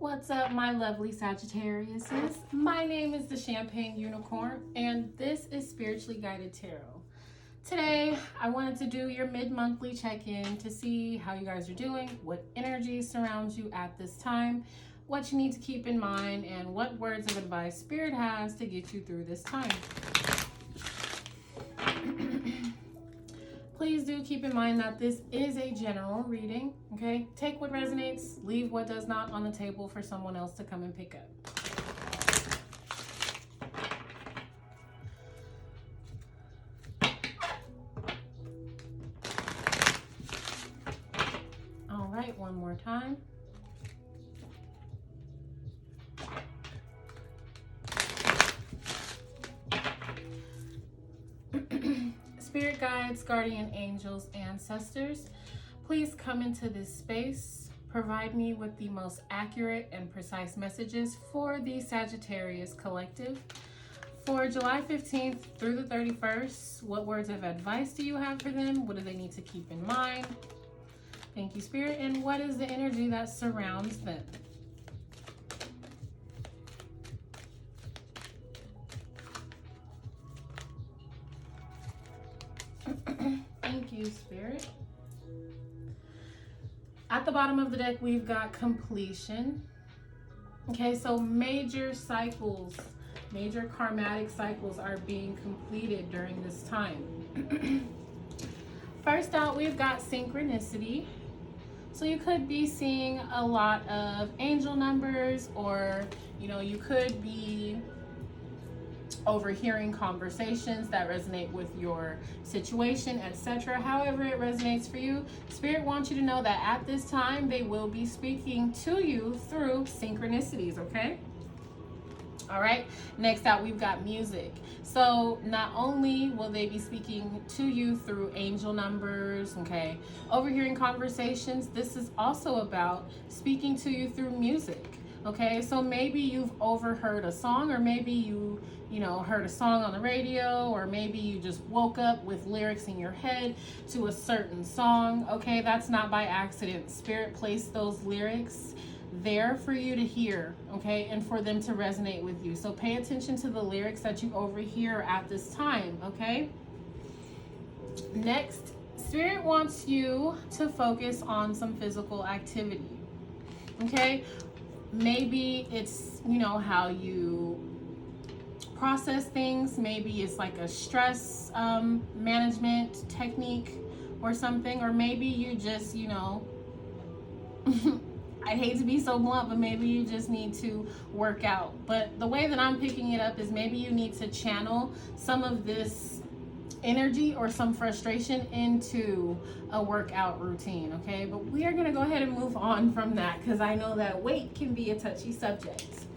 What's up, my lovely Sagittariuses? My name is the Champagne Unicorn, and this is Spiritually Guided Tarot. Today, I wanted to do your mid-monthly check-in to see how you guys are doing, what energy surrounds you at this time, what you need to keep in mind, and what words of advice Spirit has to get you through this time. Please do keep in mind that this is a general reading, okay? Take what resonates, leave what does not on the table for someone else to come and pick up. All right, one more time. Spirit guides, guardian angels, ancestors, please come into this space. Provide me with the most accurate and precise messages for the Sagittarius collective. For July 15th through the 31st, what words of advice do you have for them? What do they need to keep in mind? Thank you, Spirit. And what is the energy that surrounds them? Thank you, Spirit. At the bottom of the deck, we've got completion. Okay, so major cycles, major karmatic cycles are being completed during this time. First out, we've got synchronicity. So you could be seeing a lot of angel numbers, or you could be overhearing conversations that resonate with your situation, etc. However it resonates for you, Spirit wants you to know that at this time they will be speaking to you through synchronicities, okay? All right, next out we've got music. So not only will they be speaking to you through angel numbers, okay, overhearing conversations, this is also about speaking to you through music. Okay, so maybe you've overheard a song, or maybe you heard a song on the radio, or maybe you just woke up with lyrics in your head to a certain song. Okay, that's not by accident. Spirit placed those lyrics there for you to hear, okay, and for them to resonate with you. So pay attention to the lyrics that you overhear at this time, okay? Next, Spirit wants you to focus on some physical activity, okay? Maybe it's, how you process things. Maybe it's like a stress management technique or something. Or maybe you just, I hate to be so blunt, but maybe you just need to work out. But the way that I'm picking it up is maybe you need to channel some of this energy or some frustration into a workout routine, okay? But we are going to go ahead and move on from that, because I know that weight can be a touchy subject.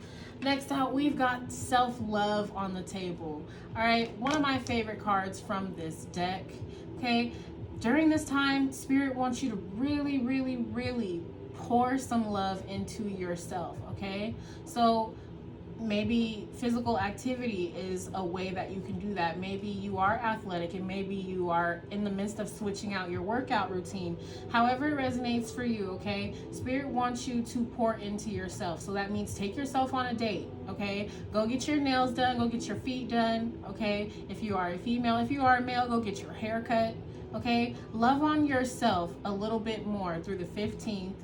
Next out, we've got self-love on the table. All right, one of my favorite cards from this deck, okay? During this time, Spirit wants you to really, really, really pour some love into yourself, okay? So maybe physical activity is a way that you can do that. Maybe you are athletic, and maybe you are in the midst of switching out your workout routine. However it resonates for you, okay? Spirit wants you to pour into yourself. So that means take yourself on a date, okay? Go get your nails done, go get your feet done, okay? If you are a female, if you are a male, go get your hair cut, okay? Love on yourself a little bit more through the 15th,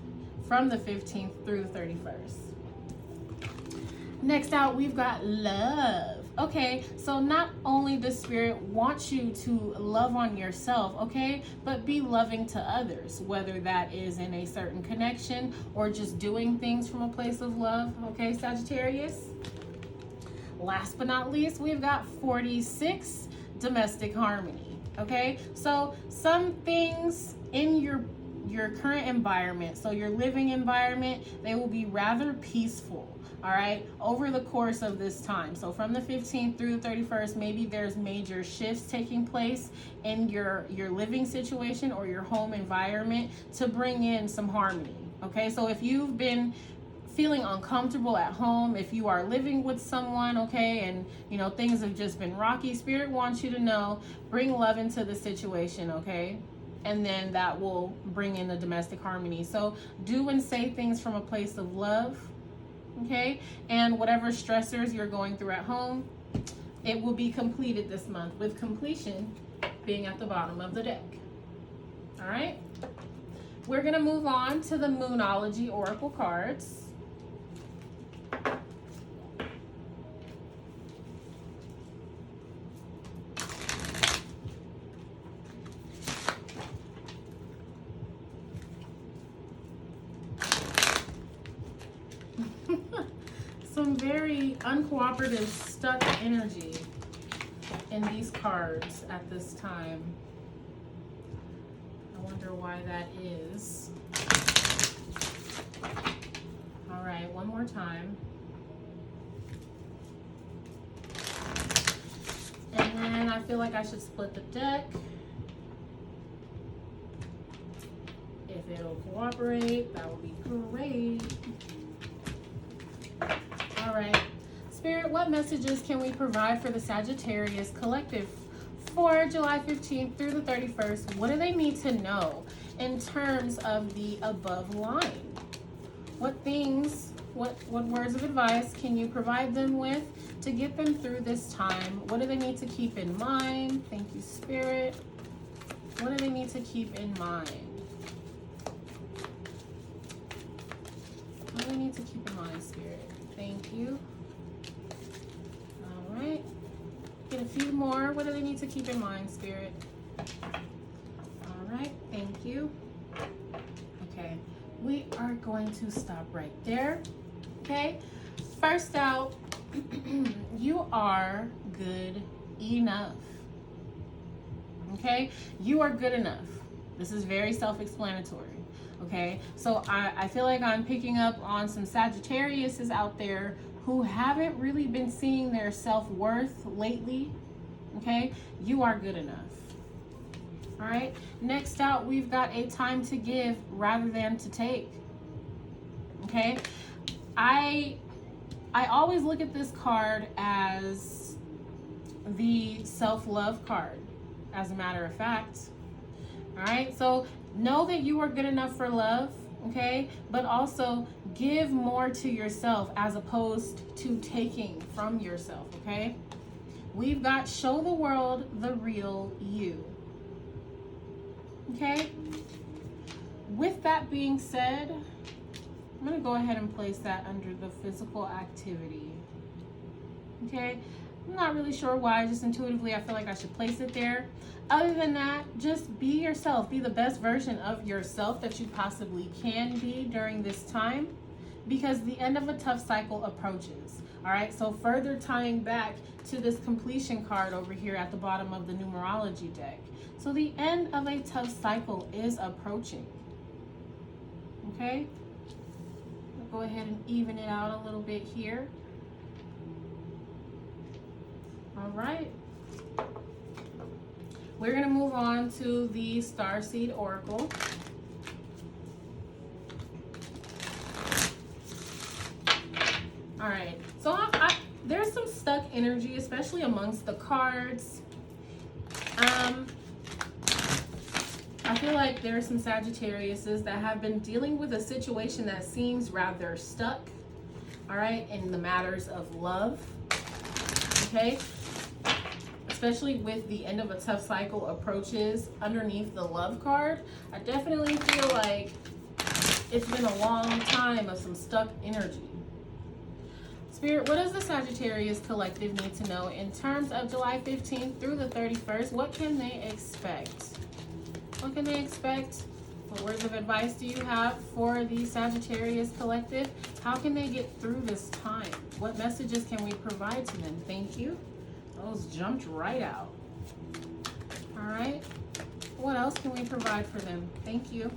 from the 15th through the 31st. Next out, we've got love. Okay, so not only does Spirit want you to love on yourself, okay, but be loving to others, whether that is in a certain connection or just doing things from a place of love, okay, Sagittarius? Last but not least, we've got 46, domestic harmony, okay? So some things in your current environment, so your living environment, they will be rather peaceful, all right, over the course of this time. So from the 15th through the 31st, maybe there's major shifts taking place in your living situation or your home environment to bring in some harmony, okay? So if you've been feeling uncomfortable at home, if you are living with someone, okay, and things have just been rocky, Spirit wants you to know, bring love into the situation, okay? And then that will bring in the domestic harmony. So do and say things from a place of love, Okay, and whatever stressors you're going through at home, it will be completed this month, with completion being at the bottom of the deck. All right, we're gonna move on to the Moonology Oracle cards. Some very uncooperative, stuck energy in these cards at this time. I wonder why that is. All right, one more time. And then I feel like I should split the deck. If it'll cooperate, that would be great. All right, Spirit, what messages can we provide for the Sagittarius collective for July 15th through the 31st? What do they need to know in terms of the above line? What things, what words of advice can you provide them with to get them through this time? What do they need to keep in mind? Thank you, Spirit. What do they need to keep in mind? What do they need to keep in mind, Spirit? Thank you. All right. Get a few more. What do they need to keep in mind, Spirit? All right. Thank you. Okay. We are going to stop right there. Okay. First out, you are good enough. Okay. You are good enough. This is very self-explanatory. Okay, so I feel like I'm picking up on some Sagittariuses out there who haven't really been seeing their self-worth lately. Okay, you are good enough. All right, next out, we've got a time to give rather than to take. Okay, I always look at this card as the self-love card, as a matter of fact. All right, so know that you are good enough for love, okay? But also give more to yourself as opposed to taking from yourself, okay? We've got show the world the real you, okay? With that being said, I'm gonna go ahead and place that under the physical activity, okay? I'm not really sure why, just intuitively I feel like I should place it there. Other than that, just be yourself. Be the best version of yourself that you possibly can be during this time, because the end of a tough cycle approaches. All right, so further tying back to this completion card over here at the bottom of the numerology deck. So the end of a tough cycle is approaching. Okay, I'll go ahead and even it out a little bit here. All right. We're going to move on to the Starseed Oracle. All right. So there's some stuck energy, especially amongst the cards. I feel like there are some Sagittariuses that have been dealing with a situation that seems rather stuck, all right, in the matters of love, okay? Especially with the end of a tough cycle approaches underneath the love card, I definitely feel like it's been a long time of some stuck energy. Spirit, what does the Sagittarius collective need to know in terms of July 15th through the 31st? What can they expect? What can they expect? What words of advice do you have for the Sagittarius collective? How can they get through this time? What messages can we provide to them? Thank you. Those jumped right out. All right. What else can we provide for them? Thank you.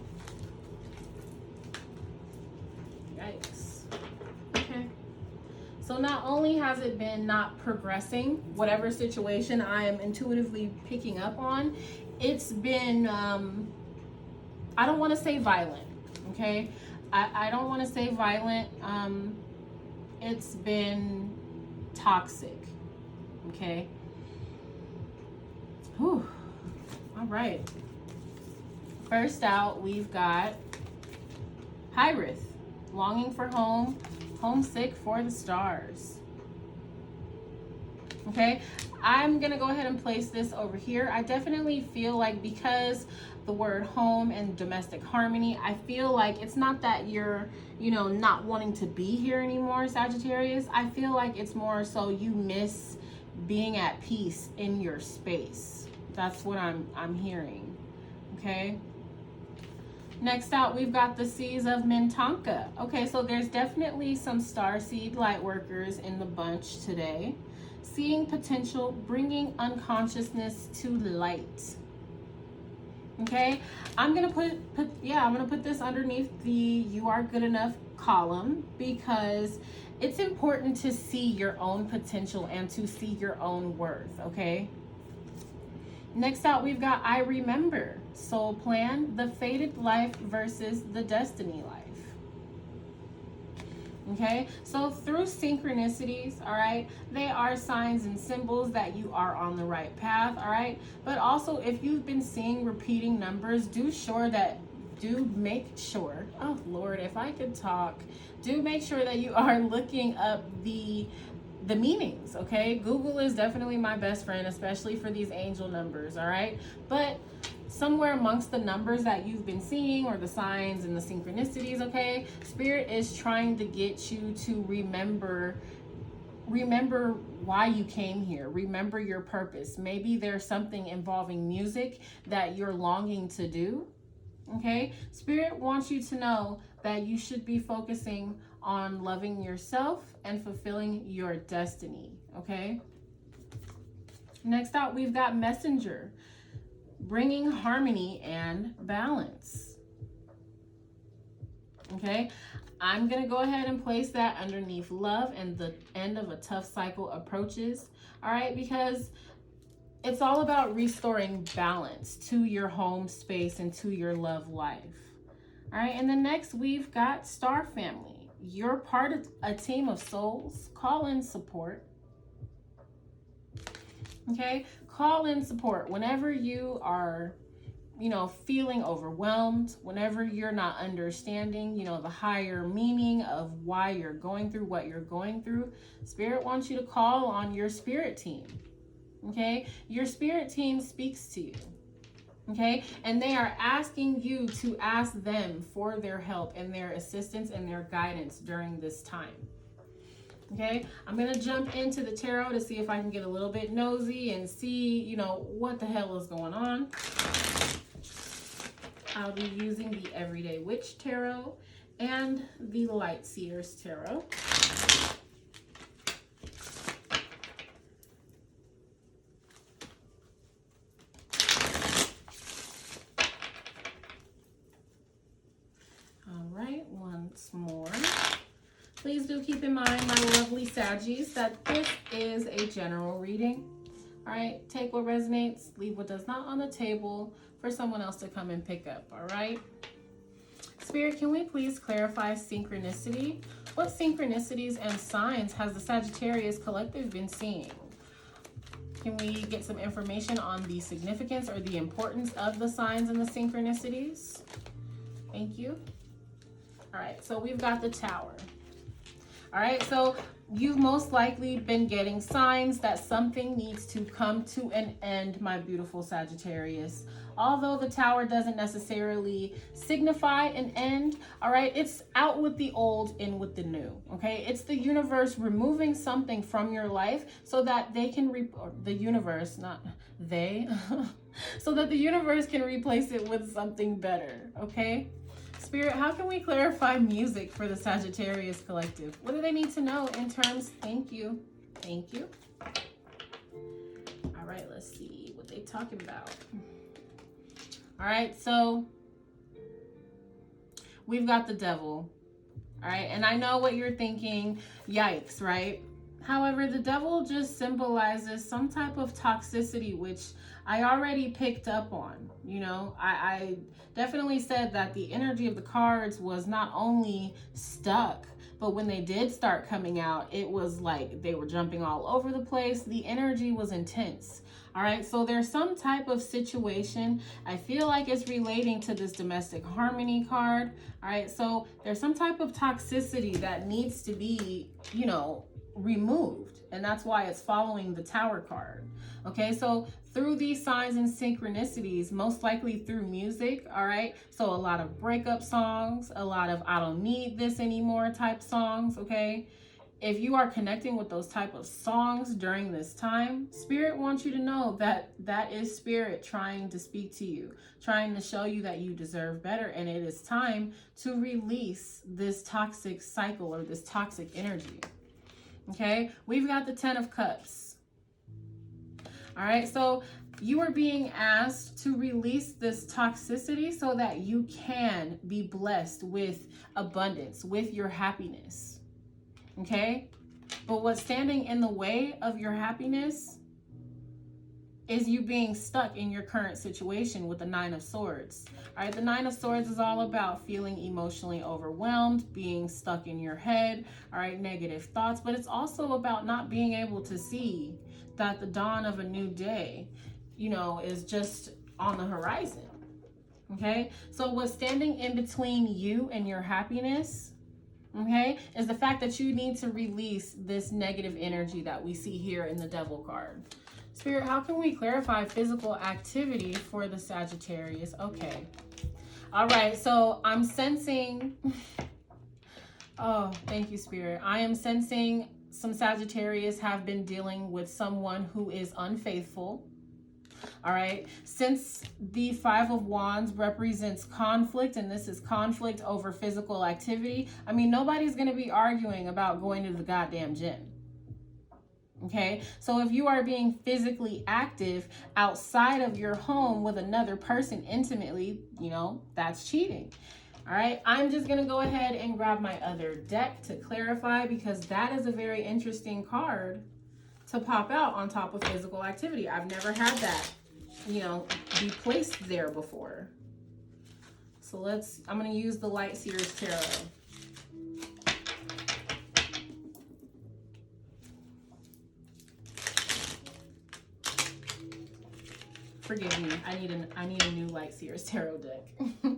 Yikes. Okay. So not only has it been not progressing, whatever situation I am intuitively picking up on, it's been, I don't want to say violent, okay? I don't want to say violent. It's been toxic. Okay. Whew. All right. First out, we've got Hyrith, longing for home, Homesick for the stars. Okay, I'm gonna go ahead and place this over here. I definitely feel like, because the word home and domestic harmony, I feel like it's not that you're, you know, not wanting to be here anymore, Sagittarius. I feel like it's more so you miss being at peace in your space. That's what I'm hearing. Okay, next out, we've got the Seas of Mintanka. Okay, so there's definitely some starseed light workers in the bunch today. Seeing potential, bringing unconsciousness to light. Okay, I'm gonna put this underneath the "you are good enough" column, because it's important to see your own potential and to see your own worth. Okay, next out, we've got I Remember, soul plan, the fated life versus the destiny life. Okay, so through synchronicities, all right, they are signs and symbols that you are on the right path, all right. But also, if you've been seeing repeating numbers, do make sure, oh Lord, if I could talk, do make sure that you are looking up the meanings. Okay, Google is definitely my best friend, especially for these angel numbers, all right. But somewhere amongst the numbers that you've been seeing, or the signs and the synchronicities, okay, Spirit is trying to get you to remember why you came here. Remember your purpose. Maybe there's something involving music that you're longing to do. Okay, Spirit wants you to know that you should be focusing on loving yourself and fulfilling your destiny. Okay, next out, we've got Messenger, bringing harmony and balance. Okay, I'm gonna go ahead and place that underneath love and the end of a tough cycle approaches. All right, because it's all about restoring balance to your home space and to your love life. All right, and then next, we've got Star Family. You're part of a team of souls. Call in support. Okay, call in support whenever you are, you know, feeling overwhelmed, whenever you're not understanding, you know, the higher meaning of why you're going through what you're going through. Spirit wants you to call on your spirit team. Okay, your spirit team speaks to you. Okay, and they are asking you to ask them for their help and their assistance and their guidance during this time. Okay, I'm going to jump into the tarot to see if I can get a little bit nosy and see, you know, what the hell is going on. I'll be using the Everyday Witch Tarot and the Light Seers Tarot. All right, once more. Please do keep in mind, my lovely Saggies, that this is a general reading. All right, take what resonates, leave what does not on the table for someone else to come and pick up, all right? Spirit, can we please clarify synchronicity? What synchronicities and signs has the Sagittarius collective been seeing? Can we get some information on the significance or the importance of the signs and the synchronicities? Thank you. All right, so we've got the Tower. All right, so you've most likely been getting signs that something needs to come to an end, my beautiful Sagittarius. Although the Tower doesn't necessarily signify an end, all right, it's out with the old, in with the new, okay? It's the universe removing something from your life so that they can, the universe, not they, so that the universe can replace it with something better, okay? Spirit, how can we clarify music for the Sagittarius collective? What do they need to know in terms? Thank you. Thank you. All right, let's see what they're talking about. All right, so we've got the Devil. All right, and I know what you're thinking. Yikes, right? However, the Devil just symbolizes some type of toxicity, which I already picked up on. You know, I definitely said that the energy of the cards was not only stuck, but when they did start coming out, it was like they were jumping all over the place. The energy was intense. All right, so there's some type of situation. I feel like it's relating to this domestic harmony card. All right, so there's some type of toxicity that needs to be, you know, removed. And that's why it's following the Tower card. Okay, so through these signs and synchronicities, most likely through music, all right? So a lot of breakup songs, a lot of I don't need this anymore type songs, okay? If you are connecting with those type of songs during this time, Spirit wants you to know that that is Spirit trying to speak to you, trying to show you that you deserve better, and it is time to release this toxic cycle or this toxic energy. Okay, we've got the 10 of Cups. All right, so you are being asked to release this toxicity so that you can be blessed with abundance, with your happiness. Okay, but what's standing in the way of your happiness is you being stuck in your current situation with the 9 of Swords. All right, the 9 of Swords is all about feeling emotionally overwhelmed, being stuck in your head, all right, negative thoughts, but it's also about not being able to see that the dawn of a new day, you know, is just on the horizon. Okay, so what's standing in between you and your happiness, okay, is the fact that you need to release this negative energy that we see here in the Devil card. Spirit, how can we clarify physical activity for the Sagittarius? Okay. All right, so I'm sensing, oh, thank you, Spirit. I am sensing some Sagittarius have been dealing with someone who is unfaithful. All right, since the 5 of Wands represents conflict, and this is conflict over physical activity, I mean, nobody's going to be arguing about going to the goddamn gym. Okay, so if you are being physically active outside of your home with another person intimately, you know, that's cheating. All right, I'm just going to go ahead and grab my other deck to clarify, because that is a very interesting card to pop out on top of physical activity. I've never had that, you know, be placed there before. So I'm going to use the Light Seers Tarot. Forgive me, I need a new Light Seers Tarot deck.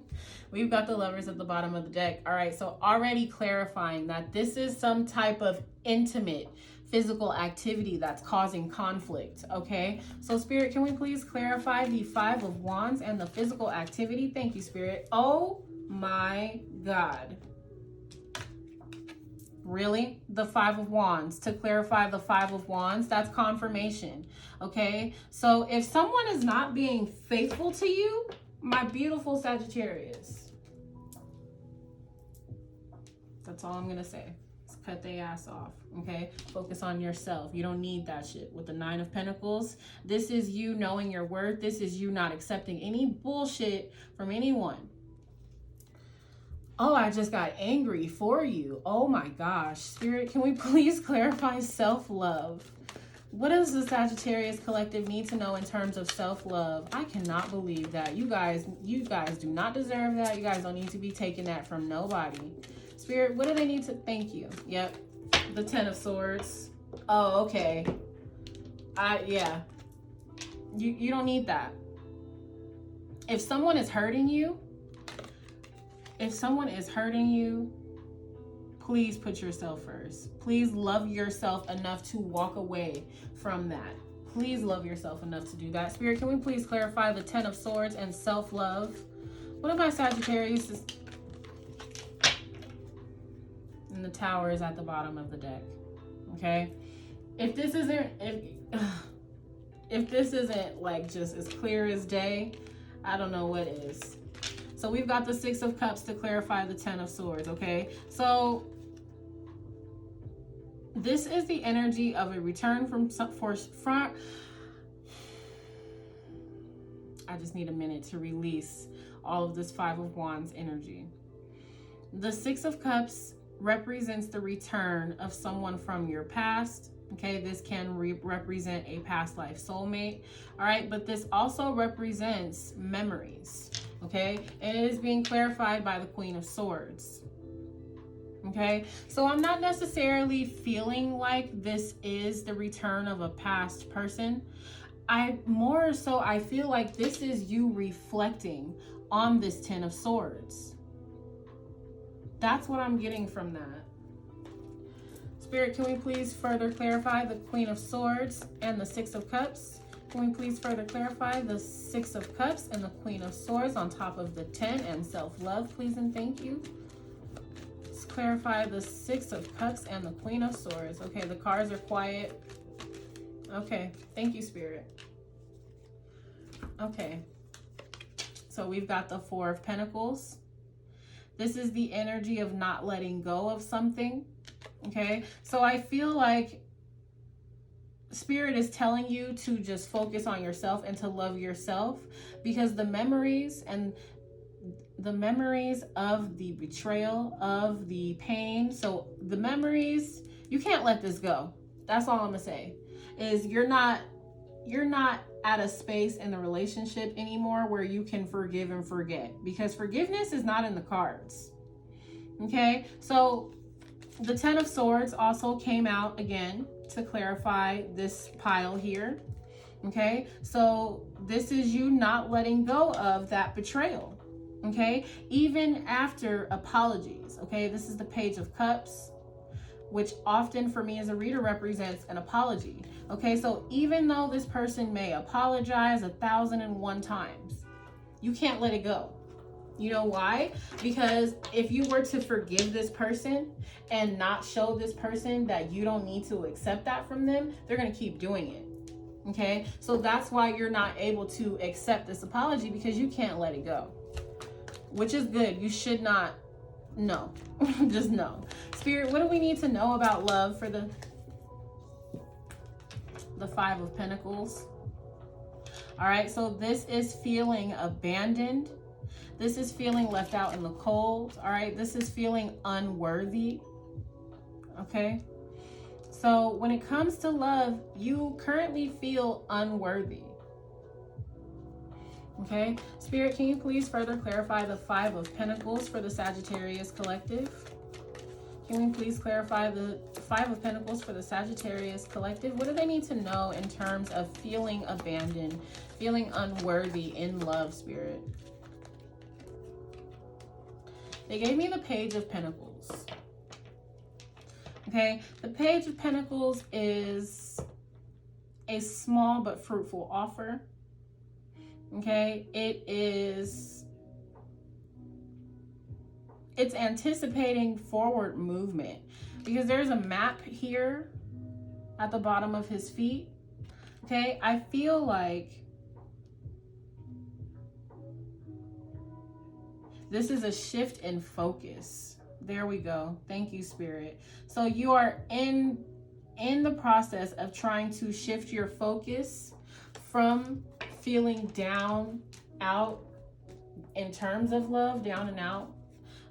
We've got the Lovers at the bottom of the deck. All right, so already clarifying that this is some type of intimate physical activity that's causing conflict, okay? So Spirit, can we please clarify the 5 of Wands and the physical activity? Thank you, Spirit. Oh my God. Really? The 5 of Wands. To clarify the 5 of Wands, that's confirmation, okay? So if someone is not being faithful to you, my beautiful Sagittarius, that's all I'm going to say. Cut their ass off, okay? Focus on yourself. You don't need that shit. With the 9 of Pentacles, this is you knowing your worth. This is you not accepting any bullshit from anyone. Oh, I just got angry for you. Oh my gosh. Spirit, can we please clarify self-love? What does the Sagittarius collective need to know in terms of self-love? I cannot believe that. You guys do not deserve that. You guys don't need to be taking that from nobody. Spirit, what do they need to... Thank you. Yep. The 10 of Swords. Oh, okay. Yeah. You don't need that. If someone is hurting you, please put yourself first. Please love yourself enough to walk away from that. Please love yourself enough to do that. Spirit, can we please clarify the 10 of Swords and self-love? What if my Sagittarius is... And the Tower is at the bottom of the deck, okay? If this isn't like just as clear as day, I don't know what is. So we've got the 6 of Cups to clarify the 10 of Swords, okay? So this is the energy of a return from I just need a minute to release all of this 5 of Wands energy. The 6 of Cups represents the return of someone from your past. Okay, this can represent a past life soulmate. All right, but this also represents memories. Okay, and it is being clarified by the Queen of Swords. Okay, so I'm not necessarily feeling like this is the return of a past person. I feel like this is you reflecting on this Ten of Swords. That's what I'm getting from that. Spirit, can we please further clarify the Queen of Swords and the Six of Cups? Can we please further clarify the Six of Cups and the Queen of Swords on top of the 10 and self-love, please and thank you. Let's clarify the Six of Cups and the Queen of Swords. Okay, the cards are quiet. Okay, thank you, Spirit. Okay, so we've got the Four of Pentacles. This is the energy of not letting go of something. Okay, so I feel like Spirit is telling you to just focus on yourself and to love yourself, because the memories of the betrayal, of the pain, so the memories, you can't let this go. That's all I'm gonna say, is you're not at a space in the relationship anymore where you can forgive and forget, because forgiveness is not in the cards. Okay, so the Ten of Swords also came out again to clarify this pile here. Okay, so this is you not letting go of that betrayal. Okay, even after apologies. Okay, this is the Page of Cups, which often for me as a reader represents an apology. Okay, so even though this person may apologize 1,001 times, you can't let it go. You know why? Because if you were to forgive this person and not show this person that you don't need to accept that from them, they're going to keep doing it. Okay, so that's why you're not able to accept this apology, because you can't let it go, which is good. You should not. No, just no. Spirit, what do we need to know about love for the Five of Pentacles? All right, so this is feeling abandoned. This is feeling left out in the cold. All right, this is feeling unworthy. Okay, so when it comes to love, you currently feel unworthy. Okay, Spirit, can you please further clarify the Five of Pentacles for the Sagittarius collective? Can we please clarify the Five of Pentacles for the Sagittarius collective? What do they need to know in terms of feeling abandoned, feeling unworthy in love, Spirit? They gave me the Page of Pentacles. Okay, the Page of Pentacles is a small but fruitful offer. Okay, it's anticipating forward movement, because there's a map here at the bottom of his feet. Okay, I feel like this is a shift in focus. There we go. Thank you, Spirit. So you are in the process of trying to shift your focus from feeling down, out in terms of love, down and out.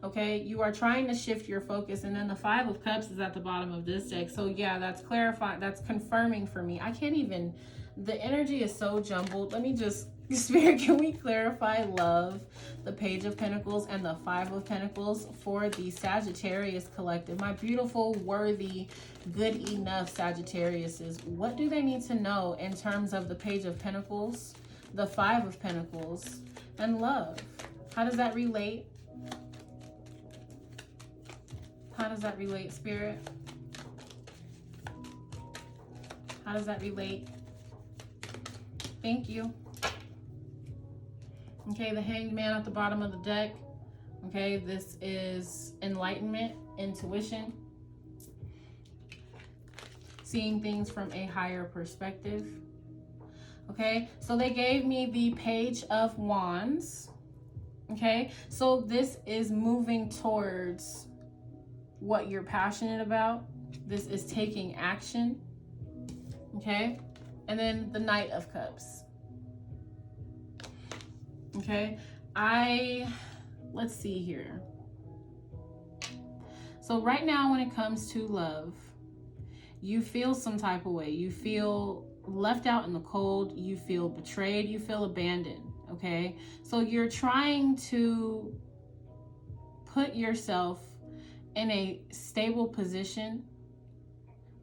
Okay, you are trying to shift your focus, and then the Five of Cups is at the bottom of this deck. So yeah, that's clarifying, that's confirming for me. I can't even, the energy is so jumbled. Let me just, Spirit, can we clarify love, the Page of Pentacles and the Five of Pentacles for the Sagittarius collective? My beautiful, worthy, good enough Sagittariuses, what do they need to know in terms of the Page of Pentacles, the Five of Pentacles, and love? How does that relate? How does that relate, Spirit? How does that relate? Thank you. Okay, the Hanged Man at the bottom of the deck. Okay, this is enlightenment, intuition, seeing things from a higher perspective. Okay, so they gave me the Page of Wands. Okay, so this is moving towards what you're passionate about. This is taking action. Okay, and then the Knight of Cups. Okay, let's see here. So right now, when it comes to love, you feel some type of way. You feel left out in the cold. You feel betrayed. You feel abandoned. Okay, so you're trying to put yourself in a stable position.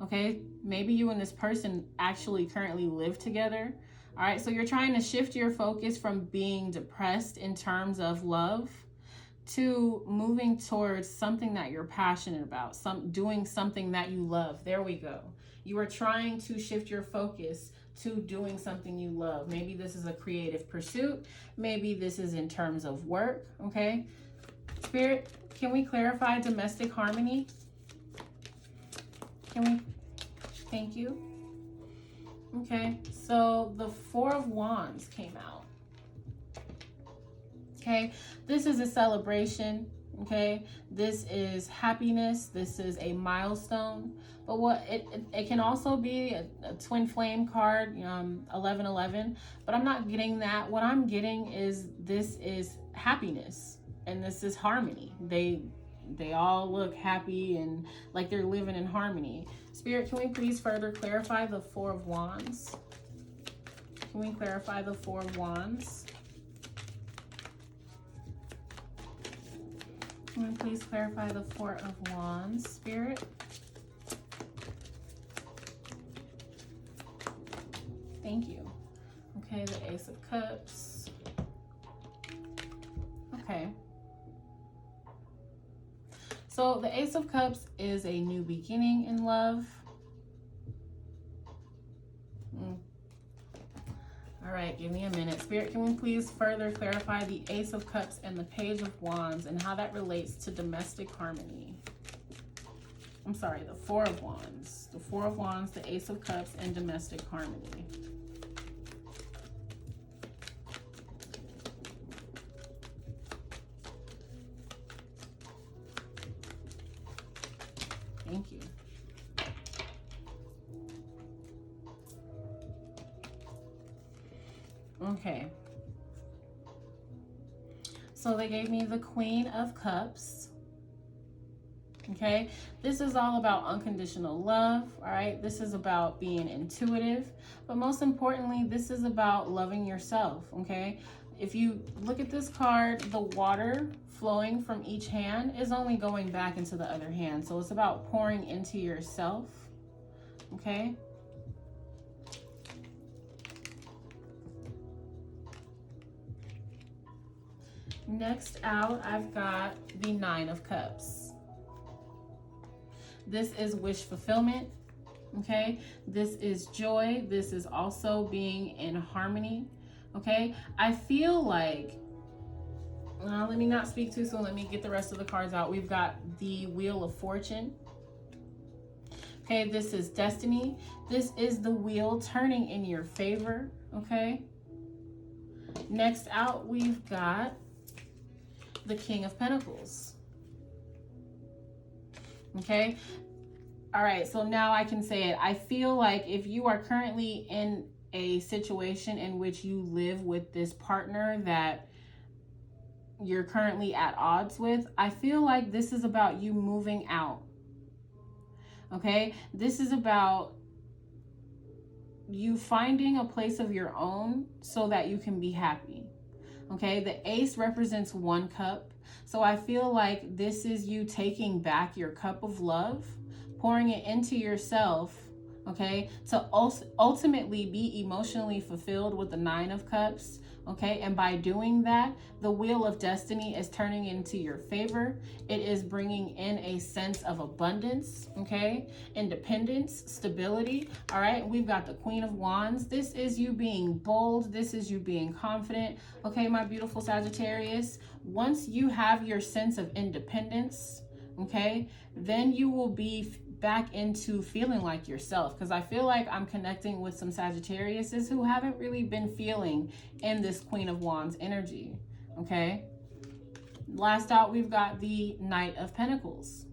Okay, maybe you and this person actually currently live together. All right, so you're trying to shift your focus from being depressed in terms of love to moving towards something that you're passionate about, doing something that you love. There we go. You are trying to shift your focus to doing something you love. Maybe this is a creative pursuit. Maybe this is in terms of work, okay? Spirit, can we clarify domestic harmony? Can we? Thank you. Okay, so the Four of Wands came out. Okay, this is a celebration. Okay, this is happiness. This is a milestone. But what it can also be a twin flame card, 1111. But I'm not getting that. What I'm getting is this is happiness and this is harmony. They all look happy and like they're living in harmony. Spirit, can we please further clarify the Four of Wands? Can we clarify the Four of Wands? Can we please clarify the Four of Wands, Spirit? Thank you. Okay, the Ace of Cups. Okay. So the Ace of Cups is a new beginning in love. All right, give me a minute. Spirit, can we please further clarify the Ace of Cups and the Page of Wands and how that relates to domestic harmony? I'm sorry, the Four of Wands. The Four of Wands, the Ace of Cups, and domestic harmony. Thank you. Okay. So they gave me the Queen of Cups. Okay. This is all about unconditional love. All right. This is about being intuitive. But most importantly, this is about loving yourself. Okay. If you look at this card, the water flowing from each hand is only going back into the other hand. So it's about pouring into yourself. Okay. Next out, I've got the Nine of Cups. This is wish fulfillment. Okay. This is joy. This is also being in harmony. Okay. I feel like, let me not speak too soon. Let me get the rest of the cards out. We've got the Wheel of Fortune. Okay. This is destiny. This is the wheel turning in your favor. Okay. Next out, we've got the King of Pentacles. Okay. All right. So now I can say it. I feel like if you are currently in a situation in which you live with this partner that you're currently at odds with, I feel like this is about you moving out. Okay. This is about you finding a place of your own so that you can be happy. Okay, the Ace represents one cup. So I feel like this is you taking back your cup of love, pouring it into yourself, okay, to ultimately be emotionally fulfilled with the Nine of Cups, okay? And by doing that, the Wheel of Destiny is turning into your favor. It is bringing in a sense of abundance, okay? Independence, stability, all right? We've got the Queen of Wands. This is you being bold. This is you being confident, okay, my beautiful Sagittarius? Once you have your sense of independence, okay, then you will be back into feeling like yourself, because I feel like I'm connecting with some Sagittariuses who haven't really been feeling in this Queen of Wands energy. Okay, last out, we've got the Knight of Pentacles.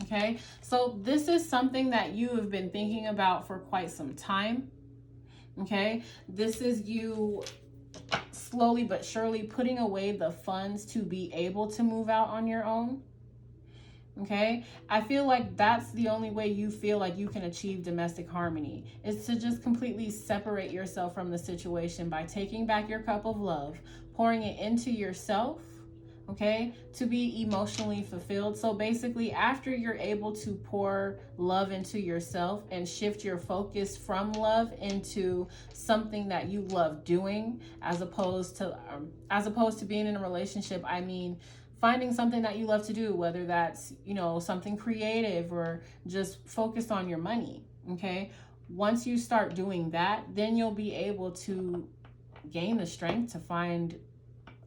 Okay, so this is something that you have been thinking about for quite some time. Okay, this is you slowly but surely putting away the funds to be able to move out on your own. Okay, I feel like that's the only way you feel like you can achieve domestic harmony, is to just completely separate yourself from the situation by taking back your cup of love, pouring it into yourself, okay, to be emotionally fulfilled. So basically, after you're able to pour love into yourself and shift your focus from love into something that you love doing, as opposed to being in a relationship, I mean, finding something that you love to do, whether that's, you know, something creative or just focused on your money, okay? Once you start doing that, then you'll be able to gain the strength to find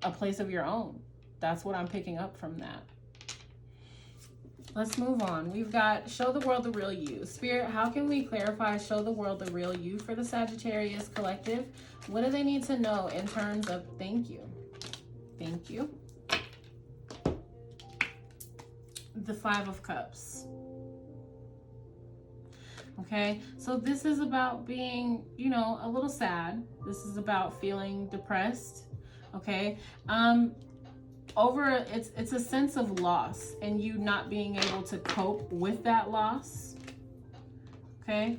a place of your own. That's what I'm picking up from that. Let's move on. We've got show the world the real you. Spirit, how can we clarify show the world the real you for the Sagittarius collective? What do they need to know in terms of, thank you. Thank you. The Five of Cups. Okay, so this is about being, you know, a little sad. This is about feeling depressed. Okay, it's a sense of loss and you not being able to cope with that loss. Okay,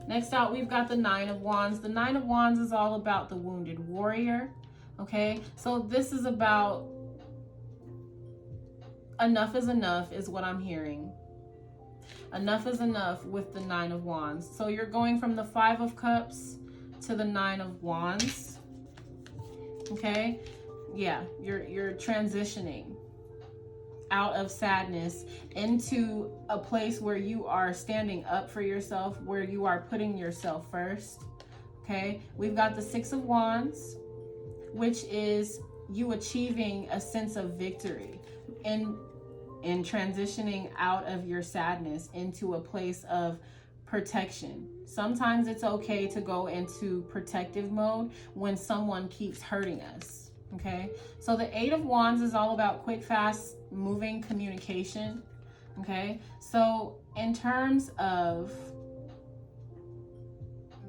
next out we've got the Nine of Wands. The Nine of Wands is all about the wounded warrior. Okay, so this is about enough is enough is what I'm hearing. Enough is enough with the Nine of Wands. So you're going from the Five of Cups to the Nine of Wands. Okay, yeah, you're transitioning out of sadness into a place where you are standing up for yourself, where you are putting yourself first. Okay, we've got the Six of Wands, which is you achieving a sense of victory and transitioning out of your sadness into a place of protection. Sometimes it's okay to go into protective mode when someone keeps hurting us. Okay, so the Eight of Wands is all about quick, fast moving communication. Okay, so in terms of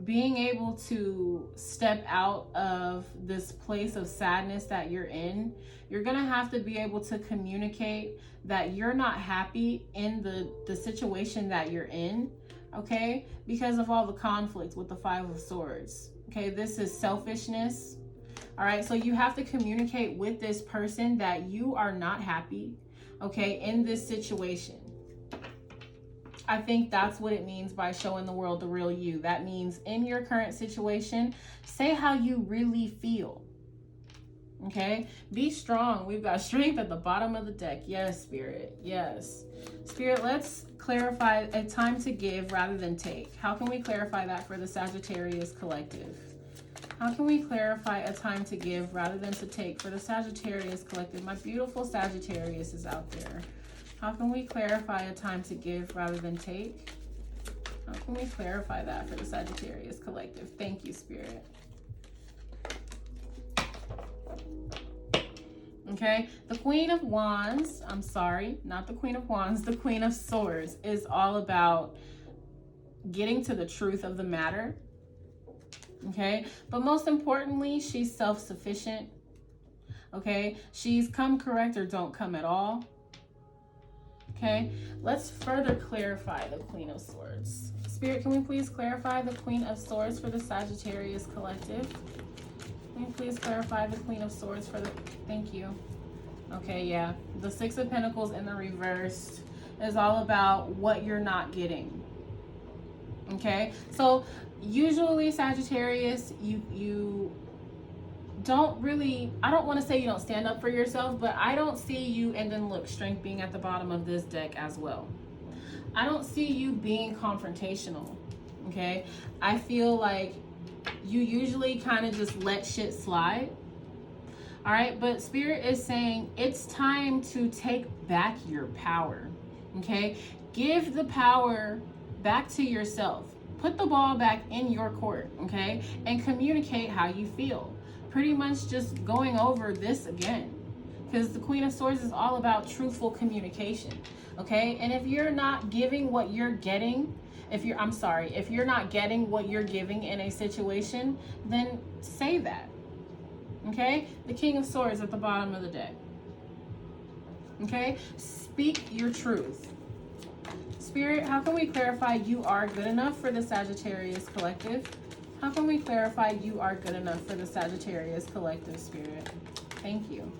being able to step out of this place of sadness that you're in, you're gonna have to be able to communicate that you're not happy in the situation that you're in, okay, because of all the conflict with the Five of Swords. Okay, this is selfishness. All right, so you have to communicate with this person that you are not happy, okay, in this situation. I think that's what it means by showing the world the real you. That means in your current situation, say how you really feel. Okay, be strong. We've got strength at the bottom of the deck. Yes, Spirit. Yes. Spirit, let's clarify a time to give rather than take. How can we clarify that for the Sagittarius collective? How can we clarify a time to give rather than to take for the Sagittarius collective? My beautiful Sagittarius is out there. How can we clarify a time to give rather than take? How can we clarify that for the Sagittarius collective? Thank you, Spirit. Okay, the Queen of Wands, I'm sorry, not the Queen of Wands, the Queen of Swords is all about getting to the truth of the matter. Okay, but most importantly, she's self-sufficient. Okay, she's come correct or don't come at all. Okay, let's further clarify the Queen of Swords. Spirit, can we please clarify the Queen of Swords for the Sagittarius collective? Can you please clarify the Queen of Swords for the... Thank you. Okay, yeah. The Six of Pentacles in the reverse is all about what you're not getting. Okay, so usually Sagittarius, you don't really, I don't want to say you don't stand up for yourself, but I don't see you, and then look, strength being at the bottom of this deck as well. I don't see you being confrontational, okay? I feel like you usually kind of just let shit slide, all right? But Spirit is saying it's time to take back your power, okay? Give the power back to yourself. Put the ball back in your court, okay? And communicate how you feel. Pretty much just going over this again, because the Queen of Swords is all about truthful communication, okay? And if you're not giving what you're getting, if you're not getting what you're giving in a situation, then say that, okay? The King of Swords at the bottom of the deck, okay? Speak your truth. Spirit, how can we clarify you are good enough for the Sagittarius collective? How can we clarify you are good enough for the Sagittarius collective, Spirit? Thank you.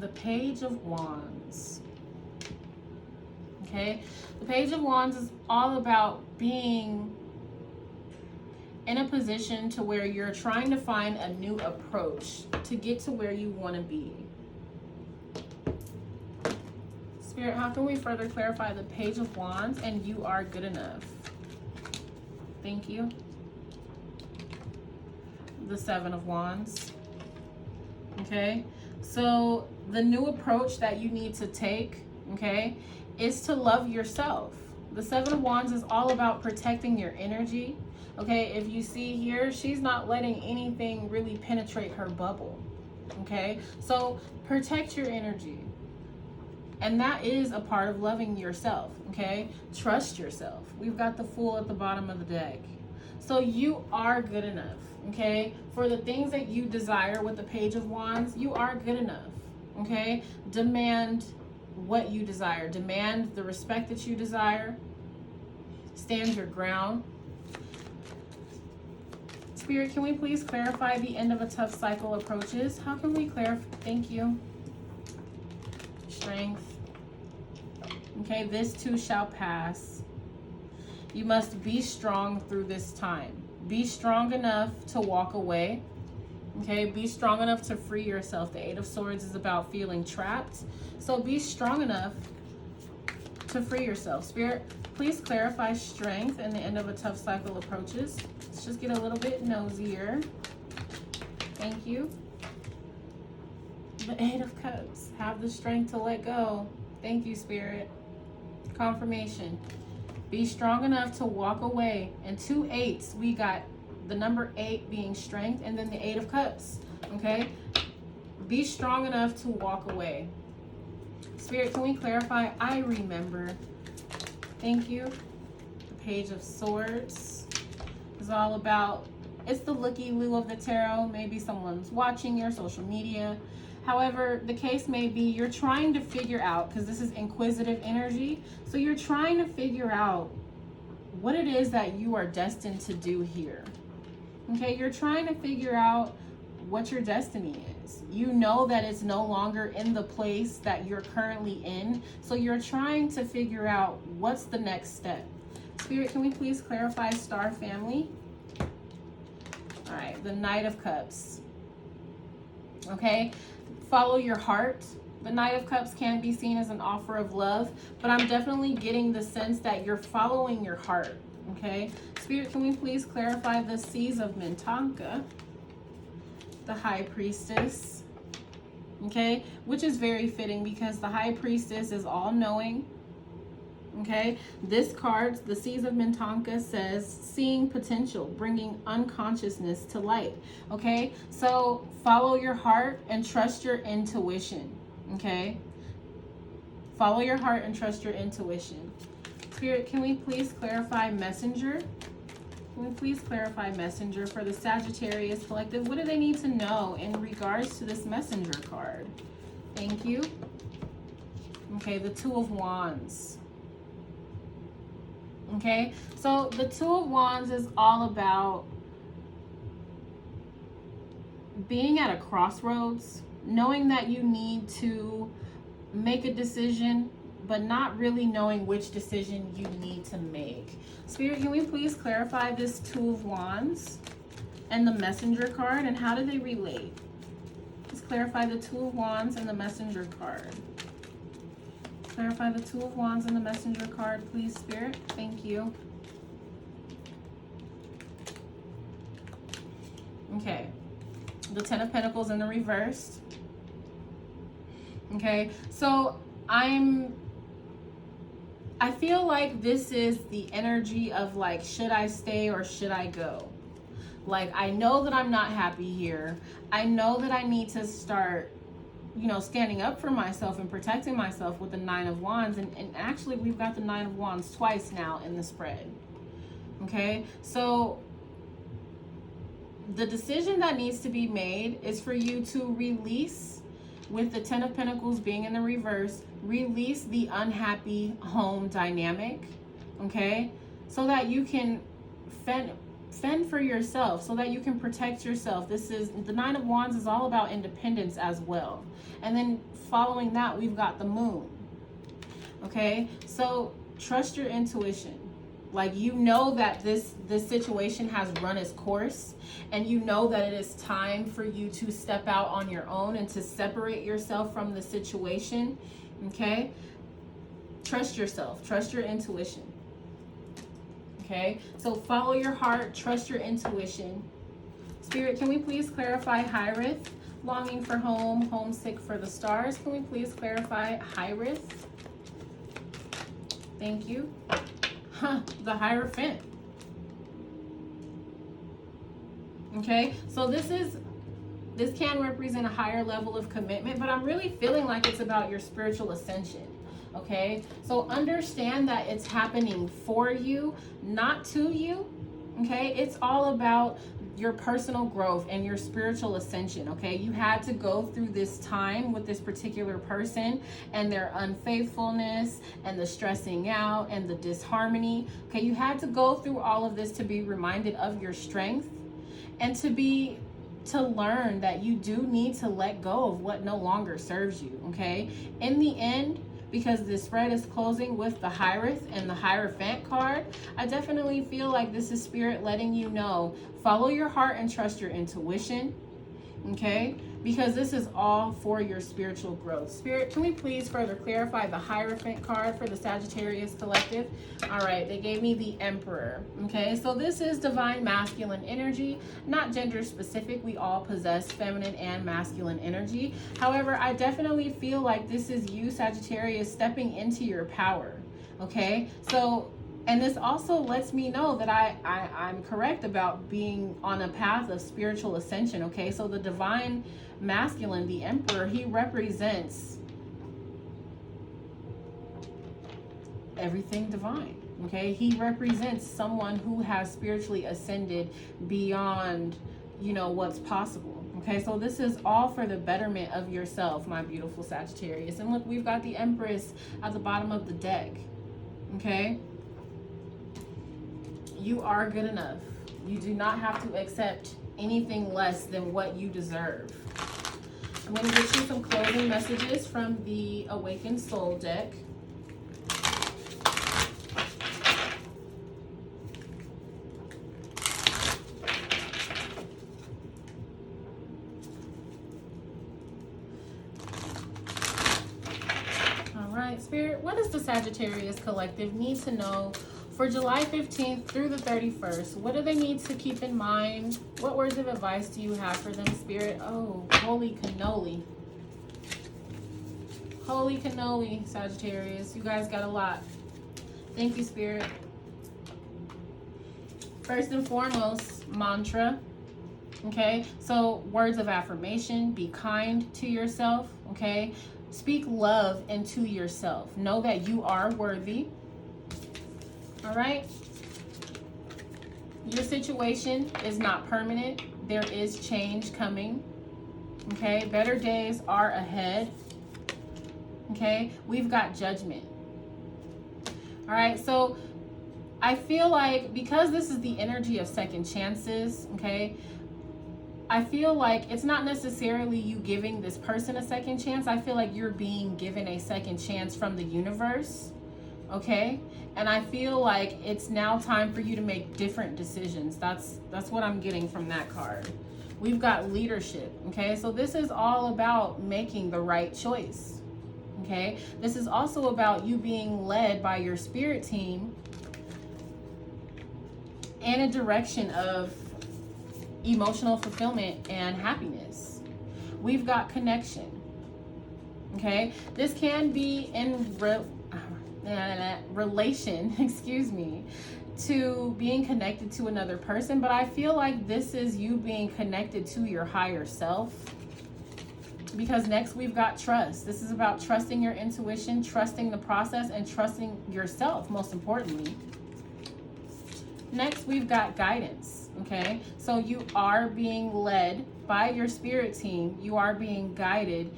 The Page of Wands. Okay, the Page of Wands is all about being in a position to where you're trying to find a new approach to get to where you want to be. Spirit, how can we further clarify the Page of Wands and you are good enough? Thank you. The Seven of Wands. Okay, so the new approach that you need to take, okay, is to love yourself. The Seven of Wands is all about protecting your energy. Okay, if you see here, she's not letting anything really penetrate her bubble. Okay, so protect your energy. And that is a part of loving yourself. Okay, trust yourself. We've got the Fool at the bottom of the deck. So you are good enough. Okay, for the things that you desire with the Page of Wands, you are good enough. Okay, demand what you desire. Demand the respect that you desire. Stand your ground. Spirit, can we please clarify the end of a tough cycle approaches? How can we clarify? Thank you. Strength. Okay, this too shall pass. You must be strong through this time. Be strong enough to walk away. Okay, be strong enough to free yourself. The Eight of Swords is about feeling trapped. So be strong enough to free yourself. Spirit, please clarify strength and the end of a tough cycle approaches. Let's just get a little bit nosier. Thank you. The Eight of Cups. Have the strength to let go. Thank you, Spirit. Confirmation. Be strong enough to walk away. And 2 8s. We got the number 8 being strength and then the Eight of Cups. Okay? Be strong enough to walk away. Spirit, can we clarify? I remember. Thank you. The Page of Swords is all about, it's the looky-loo of the tarot. Maybe someone's watching your social media. However, the case may be you're trying to figure out, because this is inquisitive energy, so you're trying to figure out what it is that you are destined to do here. Okay, you're trying to figure out what your destiny is. You know that it's no longer in the place that you're currently in, so you're trying to figure out what's the next step. Spirit, can we please clarify Star Family? All right, the Knight of Cups. Okay, follow your heart. The Knight of Cups can be seen as an offer of love, but I'm definitely getting the sense that you're following your heart. Okay, Spirit, can we please clarify the Seas of Mintanka? The High Priestess. Okay, which is very fitting because the High Priestess is all-knowing. Okay, this card, the Seas of Mintanka, says seeing potential, bringing unconsciousness to light. Okay, so follow your heart and trust your intuition. Okay, follow your heart and trust your intuition. Spirit, can we please clarify Messenger? Can we please clarify Messenger for the Sagittarius Collective? What do they need to know in regards to this Messenger card? Thank you. Okay, the Two of Wands. Okay, so the Two of Wands is all about being at a crossroads, knowing that you need to make a decision, but not really knowing which decision you need to make. Spirit, can we please clarify this Two of Wands and the Messenger card, and how do they relate? Let's clarify the Two of Wands and the Messenger card. Clarify the Two of Wands and the Messenger card, please, Spirit. Thank you. Okay. The Ten of Pentacles in the reverse. Okay. So I feel like this is the energy of like, should I stay or should I go? Like, I know that I'm not happy here. I know that I need to start, you know, standing up for myself and protecting myself with the Nine of Wands. And actually, we've got the Nine of Wands twice now in the spread. Okay, so the decision that needs to be made is for you to release, with the Ten of Pentacles being in the reverse, release the unhappy home dynamic, okay? So that you can fend for yourself so that you can protect yourself. This is the Nine of Wands is all about independence as well. And then following that, we've got the Moon. Okay, so trust your intuition. Like, you know that this situation has run its course, and you know that it is time for you to step out on your own and to separate yourself from the situation. Okay, trust yourself, trust your intuition. Okay, so follow your heart, trust your intuition. Spirit, can we please clarify Hyrith, longing for home, homesick for the stars? Can we please clarify Hyrith? Thank you. The Hierophant. Okay, so this can represent a higher level of commitment, but I'm really feeling like it's about your spiritual ascension. Okay, so understand that it's happening for you, not to you. Okay, it's all about your personal growth and your spiritual ascension. Okay, you had to go through this time with this particular person and their unfaithfulness and the stressing out and the disharmony. Okay, you had to go through all of this to be reminded of your strength and to learn that you do need to let go of what no longer serves you. Okay, in the end, because this spread is closing with the Hierophant and the Hierophant card, I definitely feel like this is Spirit letting you know, follow your heart and trust your intuition, okay? Because this is all for your spiritual growth. Spirit, can we please further clarify the Hierophant card for the Sagittarius collective? All right, they gave me the Emperor, okay? So this is divine masculine energy, not gender specific. We all possess feminine and masculine energy. However, I definitely feel like this is you, Sagittarius, stepping into your power, okay? So, and this also lets me know that I'm correct about being on a path of spiritual ascension, okay? So the divine masculine, the Emperor, he represents everything divine, okay? He represents someone who has spiritually ascended beyond, you know, what's possible, okay? So this is all for the betterment of yourself, my beautiful Sagittarius. And look, we've got the Empress at the bottom of the deck, okay? You are good enough. You do not have to accept anything less than what you deserve. I'm going to get you some closing messages from the Awakened Soul deck. All right, Spirit, what does the Sagittarius collective need to know for July 15th through the 31st? What do they need to keep in mind? What words of advice do you have for them, Spirit? Oh, holy cannoli. Holy cannoli, Sagittarius. You guys got a lot. Thank you, Spirit. First and foremost, mantra. Okay, so words of affirmation. Be kind to yourself. Okay, speak love into yourself. Know that you are worthy. All right, your situation is not permanent. There is change coming. Okay, better days are ahead. Okay, we've got judgment. All right, so I feel like because this is the energy of second chances, okay, I feel like it's not necessarily you giving this person a second chance. I feel like you're being given a second chance from the universe. Okay, and I feel like it's now time for you to make different decisions. That's what I'm getting from that card. We've got leadership. Okay, so this is all about making the right choice. Okay, this is also about you being led by your spirit team in a direction of emotional fulfillment and happiness. We've got connection. Okay, this can be in relation, excuse me, to being connected to another person, but I feel like this is you being connected to your higher self. Because next we've got trust. This is about trusting your intuition, trusting the process, and trusting yourself, most importantly. Next we've got guidance. Okay, so you are being led by your spirit team. You are being guided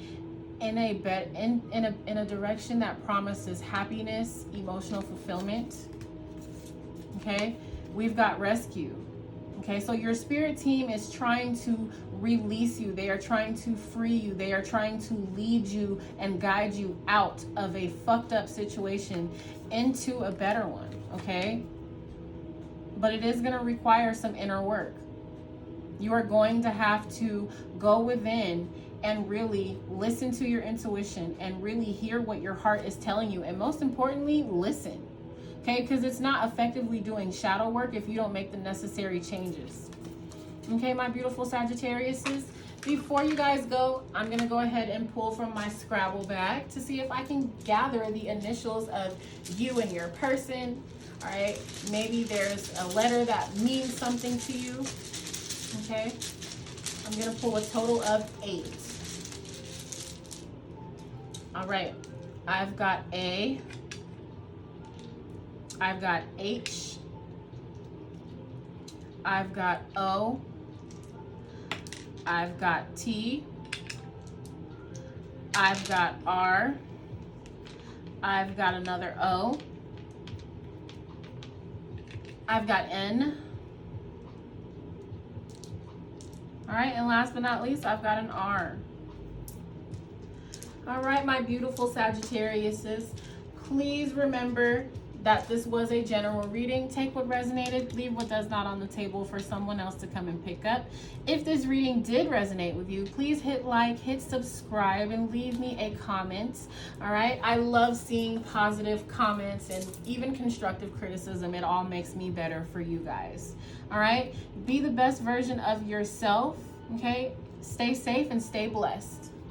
in a direction that promises happiness, emotional fulfillment. Okay, we've got rescue. Okay, so your spirit team is trying to release you. They are trying to free you. They are trying to lead you and guide you out of a fucked up situation into a better one, okay? But it is going to require some inner work. You are going to have to go within and really listen to your intuition and really hear what your heart is telling you. And most importantly, listen. Okay, because it's not effectively doing shadow work if you don't make the necessary changes. Okay, my beautiful Sagittariuses. Before you guys go, I'm going to go ahead and pull from my Scrabble bag to see if I can gather the initials of you and your person. All right, maybe there's a letter that means something to you. Okay, I'm going to pull a total of 8. All right, I've got A. I've got H, I've got O, I've got T, I've got R, I've got another O, I've got N. All right, and last but not least, I've got an R. All right, my beautiful Sagittariuses, please remember that this was a general reading. Take what resonated, leave what does not on the table for someone else to come and pick up. If this reading did resonate with you, please hit like, hit subscribe, and leave me a comment. All right, I love seeing positive comments and even constructive criticism. It all makes me better for you guys. All right, be the best version of yourself. Okay, stay safe and stay blessed.